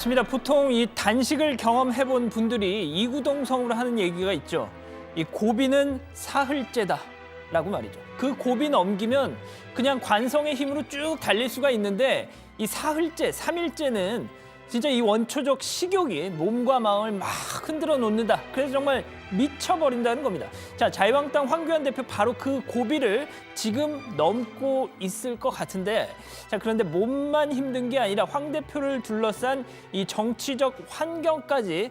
맞습니다. 보통 이 단식을 경험해본 분들이 이구동성으로 하는 얘기가 있죠. 이 고비는 사흘째다라고 말이죠. 그 고비 넘기면 그냥 관성의 힘으로 쭉 달릴 수가 있는데 이 사흘째, 3일째는 진짜 이 원초적 식욕이 몸과 마음을 막 흔들어 놓는다. 그래서 정말 미쳐버린다는 겁니다. 자, 자유한국당 황교안 대표 바로 그 고비를 지금 넘고 있을 것 같은데, 자, 그런데 몸만 힘든 게 아니라 황 대표를 둘러싼 이 정치적 환경까지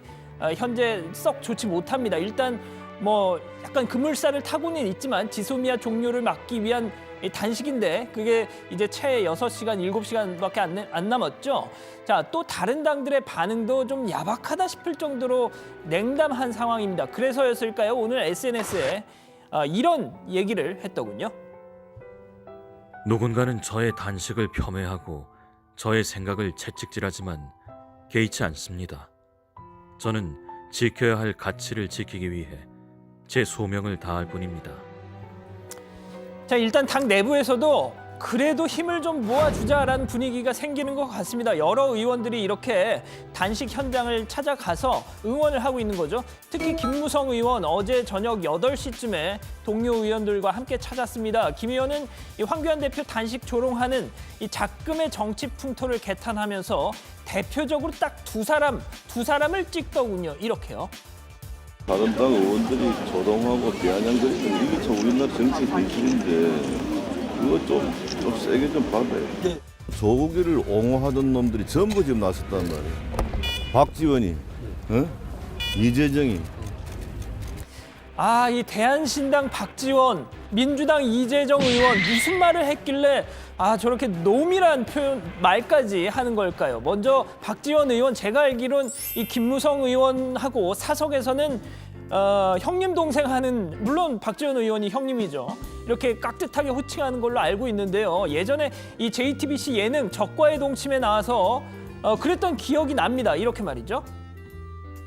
현재 썩 좋지 못합니다. 일단 뭐 약간 급물살을 타고는 있지만 지소미아 종료를 막기 위한 이 단식인데 그게 이제 채 6시간, 7시간밖에 안 남았죠. 자, 또 다른 당들의 반응도 좀 야박하다 싶을 정도로 냉담한 상황입니다. 그래서였을까요? 오늘 SNS에 이런 얘기를 했더군요. 누군가는 저의 단식을 폄훼하고 저의 생각을 채찍질하지만 개의치 않습니다. 저는 지켜야 할 가치를 지키기 위해 제 소명을 다할 뿐입니다. 자, 일단 당 내부에서도 그래도 힘을 좀 모아주자라는 분위기가 생기는 것 같습니다. 여러 의원들이 이렇게 단식 현장을 찾아가서 응원을 하고 있는 거죠. 특히 김무성 의원 어제 저녁 8시쯤에 동료 의원들과 함께 찾았습니다. 김 의원은 이 황교안 대표 단식 조롱하는 이 작금의 정치 풍토를 개탄하면서 대표적으로 딱 두 사람을 찍더군요. 이렇게요. 다른 당 의원들이 조롱하고 비아냥거리는 이게 참 우리나라 정치 진실인데 그거 좀 세게 좀 받아요. 조국이를 옹호하던 놈들이 전부 지금 나섰단 말이에요. 박지원이, 이재정이. 아, 이 대한신당 박지원, 민주당 이재정 의원 무슨 말을 했길래 저렇게 노밀한 표현 말까지 하는 걸까요? 먼저 박지원 의원, 제가 알기론 이 김무성 의원하고 사석에서는 형님 동생 하는, 물론 박지원 의원이 형님이죠. 이렇게 깍듯하게 호칭하는 걸로 알고 있는데요. 예전에 이 JTBC 예능 적과의 동침에 나와서 그랬던 기억이 납니다. 이렇게 말이죠.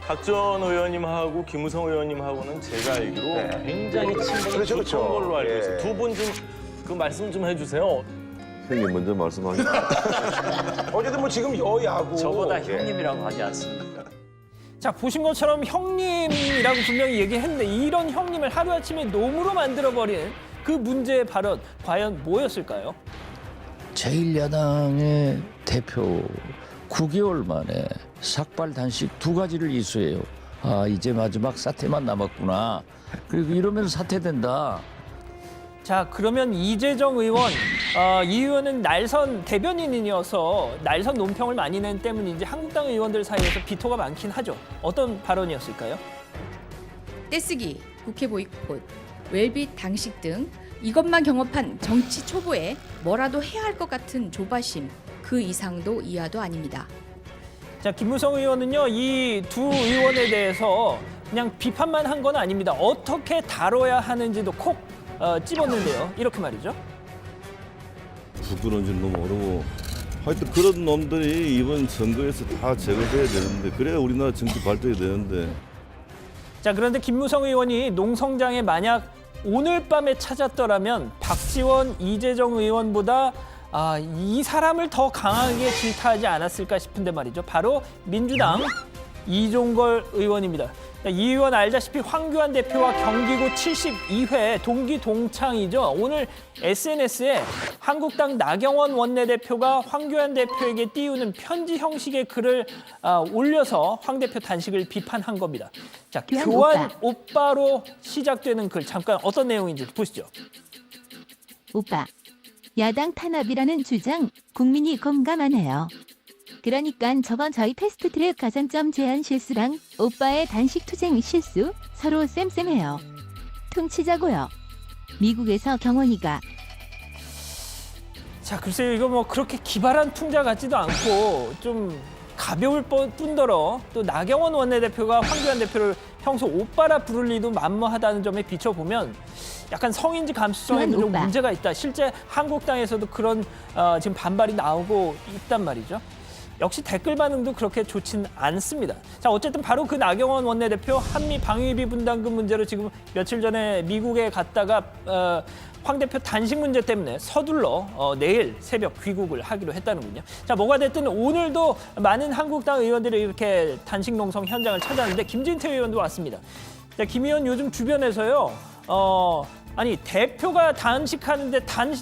박지원 의원님하고 김무성 의원님하고는 제가 알기로 굉장히 친분이 좋은 걸로 알고 있어요. 두 분 좀 그 말씀 좀 해주세요. 형님 먼저 말씀하시죠. 어쨌든 뭐 지금 여야고 저보다 형님이라고 하지 않습니다. 자, 보신 것처럼 형님이라고 분명히 얘기했는데 이런 형님을 하루아침에 놈으로 만들어버린 그 문제의 발언 과연 뭐였을까요? 제1야당의 대표 9개월 만에 삭발 단식 2가지를 이수해요. 이제 마지막 사태만 남았구나. 그리고 이러면 사퇴된다. 자, 그러면 이재정 의원, 이 의원은 날선 대변인이어서 날선 논평을 많이 낸 때문인지 한국당 의원들 사이에서 비토가 많긴 하죠. 어떤 발언이었을까요? 떼쓰기, 국회 보이콧, 웰빗 당식 등 이것만 경험한 정치 초보에 뭐라도 해야 할 것 같은 조바심, 그 이상도 이하도 아닙니다. 자, 김무성 의원은요, 이 두 의원에 대해서 그냥 비판만 한 건 아닙니다. 어떻게 다뤄야 하는지도 콕 찝었는데요. 이렇게 말이죠. 부끄러운지 너무 어려워. 하여튼 그런 놈들이 이번 선거에서 다 제거돼야 되는데 그래야 우리나라 정치 발전이 되는데. 자, 그런데 김무성 의원이 농성장에 만약 오늘 밤에 찾았더라면 박지원, 이재정 의원보다 이 사람을 더 강하게 질타하지 않았을까 싶은데 말이죠. 바로 민주당 이종걸 의원입니다. 이 의원 알다시피 황교안 대표와 경기고 72회 동기 동창이죠. 오늘 SNS에 한국당 나경원 원내대표가 황교안 대표에게 띄우는 편지 형식의 글을 올려서 황 대표 단식을 비판한 겁니다. 자, 교환 오빠로 시작되는 글 잠깐 어떤 내용인지 보시죠. 오빠, 야당 탄압이라는 주장 국민이 공감하네요. 그러니까 저번 저희 패스트트랙 가산점 제한 실수랑 오빠의 단식 투쟁 실수 서로 쌤쌤해요. 퉁치자고요. 미국에서 경원이가. 자, 글쎄요, 이거 뭐 그렇게 기발한 풍자 같지도 않고 좀 가벼울 뿐더러 또 나경원 원내대표가 황교안 대표를 평소 오빠라 부를 리도 만무하다는 점에 비춰보면 약간 성인지 감수성에도 좀 문제가 있다. 실제 한국당에서도 그런 지금 반발이 나오고 있단 말이죠. 역시 댓글 반응도 그렇게 좋진 않습니다. 자, 어쨌든 바로 그 나경원 원내대표 한미 방위비 분담금 문제로 지금 며칠 전에 미국에 갔다가 황 대표 단식 문제 때문에 서둘러 내일 새벽 귀국을 하기로 했다는군요. 자, 뭐가 됐든 오늘도 많은 한국당 의원들이 이렇게 단식 농성 현장을 찾았는데 김진태 의원도 왔습니다. 자, 김 의원 요즘 주변에서요. 아니 대표가 단식하는데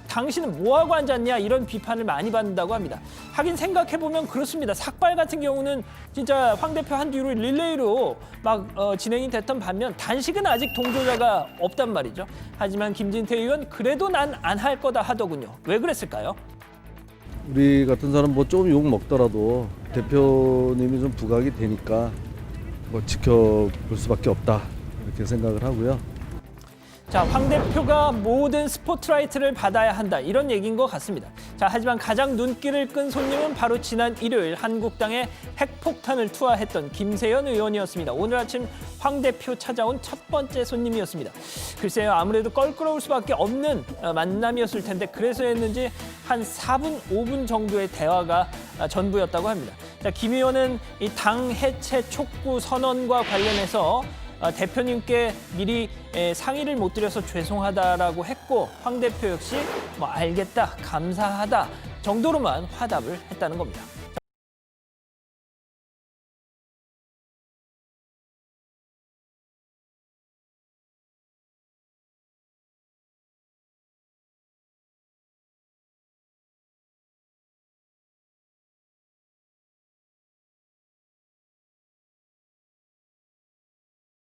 당신은 뭐하고 앉았냐 이런 비판을 많이 받는다고 합니다. 하긴 생각해보면 그렇습니다. 삭발 같은 경우는 진짜 황 대표 한 뒤로 릴레이로 막 진행이 됐던 반면 단식은 아직 동조자가 없단 말이죠. 하지만 김진태 의원 그래도 난 안 할 거다 하더군요. 왜 그랬을까요? 우리 같은 사람 뭐 좀 욕 먹더라도 대표님이 좀 부각이 되니까 뭐 지켜볼 수밖에 없다 이렇게 생각을 하고요. 자, 황 대표가 모든 스포트라이트를 받아야 한다 이런 얘기인 것 같습니다. 자, 하지만 가장 눈길을 끈 손님은 바로 지난 일요일 한국당에 핵폭탄을 투하했던 김세연 의원이었습니다. 오늘 아침 황 대표 찾아온 첫 번째 손님이었습니다. 글쎄요, 아무래도 껄끄러울 수밖에 없는 만남이었을 텐데 그래서였는지 한 4분, 5분 정도의 대화가 전부였다고 합니다. 자, 김 의원은 이 당 해체 촉구 선언과 관련해서 대표님께 미리 상의를 못 드려서 죄송하다라고 했고 황 대표 역시 뭐 알겠다, 감사하다 정도로만 화답을 했다는 겁니다.